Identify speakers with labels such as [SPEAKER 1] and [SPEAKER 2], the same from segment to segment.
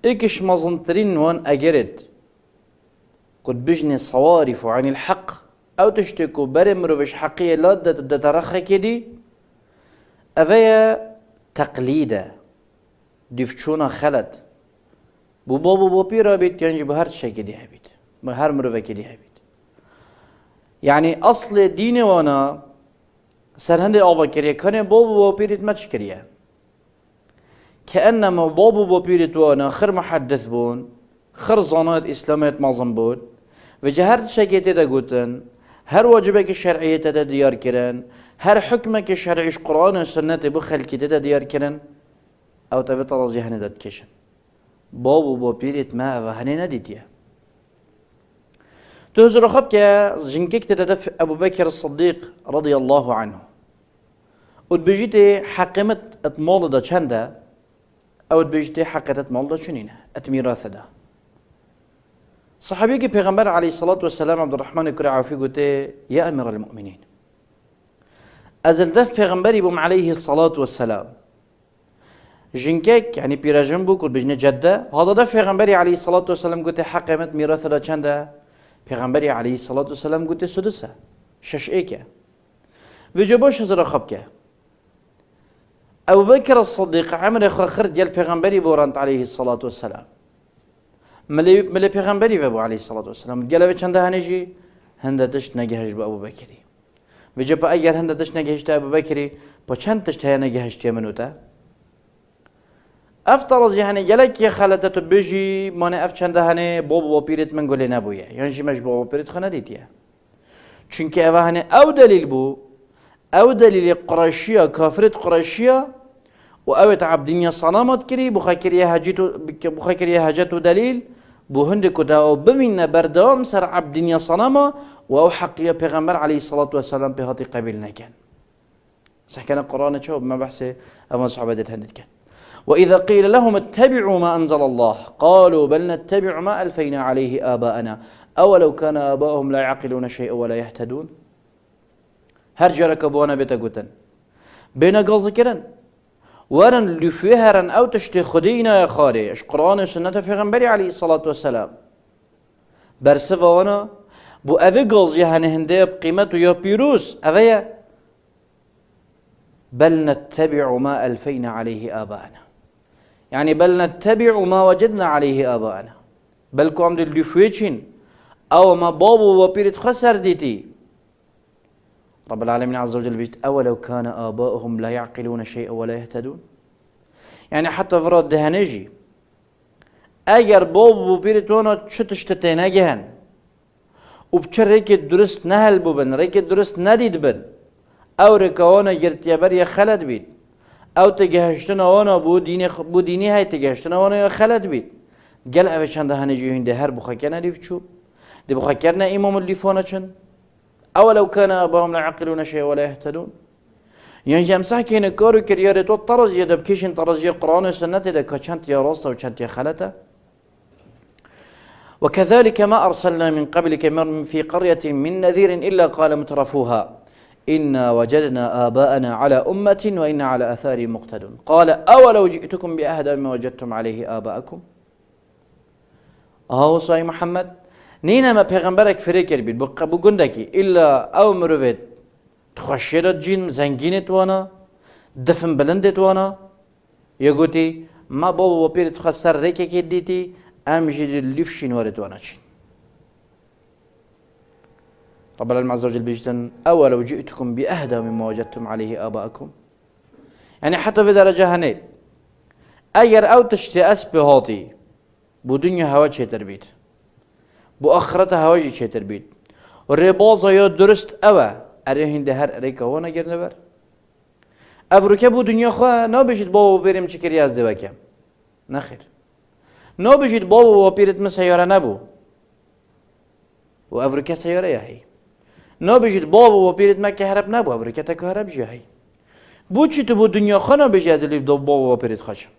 [SPEAKER 1] إيكش مزنترين وان أجرد قد بجني صوارف عن الحق أو تشتكوا برمرو فيش حقية لا تبدأ ترخي كدي أفيا تقليدا ديفشونا خلد بو بابو بو بيرا بيت يعني بهر شيء كدي هبيت بهر مروفة كدي هبيت يعني أصل ديني وانا سرهند آوا كريه كانه بابو بو بيرت ما تشكريه كأنما بابو بو بيرت وانا خر محدث بون خر زانات إسلامات معظم بون وجهر شيء كده قوتن هر واجبك الشرعية تدا ديار كرن هر حكمك الشرعي قرآن والسنة بخل كده ديار كرن أو تبي ترازي هندت كشن بابو بو بيرت ما وهني نديتيه تهزر خبك جنكك تدف أبو بكر الصديق رضي الله عنه وتبجيتي حقمت اتمال دا چنده او تبجيتي حقت اتمال دا چنينه اتميراث دا صحابي كي پیغمبر عليه الصلاة والسلام عبد الرحمن كري عافي قلت يا أمير المؤمنين أزل دف پیغمبري بم عليه الصلاة والسلام جنكك يعني بيراجن بو كل بجنة جدة هذا دف پیغمبري عليه الصلاة والسلام قلت حقمت ميراث دا چنده پیغمبری علیه الصلاة والسلام گوته سدسه شش ایکه و جبوش هزار خبکه أبو بكر الصديق عمر خرد ديال پیغمبری بورانت عليه الصلاة والسلام ملي پیغمبری و عليه الصلاة والسلام قال له چنده هنجي هندتش نجهش بأبو بكري و جب اگر هندتش نجهش أبو بكري با چند تشت هي نجهش منوته افترض يعني جلك يا خالته تبجي ماني اف چنده هنه بابا بيرت من قولي نبويه يعني شي مش بابا بيرت خنا ديتيه چونكه اوه هنه او دليل بو او دليل قرشيه كافرت قرشيه و اوت عبدنيا صنامت كري بخاكريه هجتو دليل بو هندكو داو بمين بردام سر عبدنيا صنامه و او حقيه پیغمبر عليه الصلاة والسلام بهاتي قبيلنا كان صح كان القرآن شو ما بحثه اما صحابه دت هندت كان وإذا قيل لهم اتبعوا ما أنزل الله قالوا بل نتبع ما ألفينا عليه آباءنا أولو كان آباؤهم لا يعقلون شيئا ولا يهتدون هرجرك بوانا بتقوتن بين قصكرن ورن لفهرا أو تشتي خدينا يا خاري اش قرآن سنة پیغمبري عليه الصلاة والسلام برسفانا بو أذي قصي هنهنده بقيمته يا بيروس أذي بل نتبع ما ألفينا عليه آباءنا يعني بل نتبع ما وجدنا عليه آباءنا بل كو عمد اللفويتشين أو ما بابو وبيرت خسر ديتي رب العالمين عز وجل بيت أولو كان آباؤهم لا يعقلون شيئا ولا يهتدون يعني حتى فراد دهنجي أجر بابو وبيرت وانا شتشتتين أجهن وبشر ريكت درست نهل ببن ريكت درست نديد بن أو ركوانا جرتيابر يا خلد بيت أو تجهشتنا وانا بو ديني هاي تجهشتنا وانا يا خلد بيت قال أبي شان ده هنجي هند هر بخكرنا ليفتشو ده بخكرنا إمام اللي فونا شن أو لو كان أباهم لا يعقلون شيء ولا يهتدون يعني جمسح كين كارو كريارة والطرز يدب كيشن طرز يا قرآن والسنة ده كشنت يا راسه وشنت يا خلته وكذلك ما أرسلنا من قبلك في قرية من نذير إلا قال مترفوها إنا وجدنا آباءنا على أمة وإنا على آثارهم مقتدون قال أولو جئتكم بأهدى مما وجدتم عليه آباءكم صاي محمد نينا ما پیغمبرك فريكر بيت بقندكي إلا أو مروفيت تخشيرت جين زنجينت وانا دفن بلندت وانا يقولي ما بابا وبيرت خسر ريكي كديتي أمجد اللفشين وارد وانا جين رب العالمين عز وجل بيجتن أولو جئتكم بأهدى مما وجدتم عليه آباءكم يعني حتى في درجة هنيت أجر أو تشتأس بهاتي بو دنيا هوا چه تربيت بو آخرت هوا چه تربيت والرباضة يا درست أوا أريهن ده هر أريكا وانا گر نبر أفروكا بو دنيا خواه نابجد بابا بيرم چكر يازده وكم نخير نابجد بابا وبيرت من سيارة نبو وأفروكا سيارة يهي نابجد بابا وبيرت مكة هرب نبو أفروكا تكو هرب جهي بو چی تو بو دنیا خانه بجی از لیف دو بابا وبيرت خشم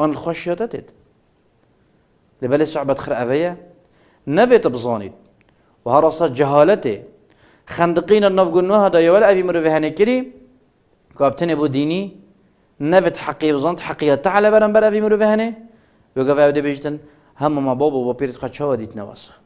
[SPEAKER 1] آن الخشياتت لبالي صعبة خر أفيا نفيت بزانيد وهرصت جهالته خندقين النفقنوها دا يولا أبي مروفهاني كري كابتن بو ديني نفت حقي بزانت حقية تعالى برنبر أبي مروفهاني وەگەڤ دەبێژتن هەموو ما بابە بۆ پیرت خە چاوە دیت نەوەسە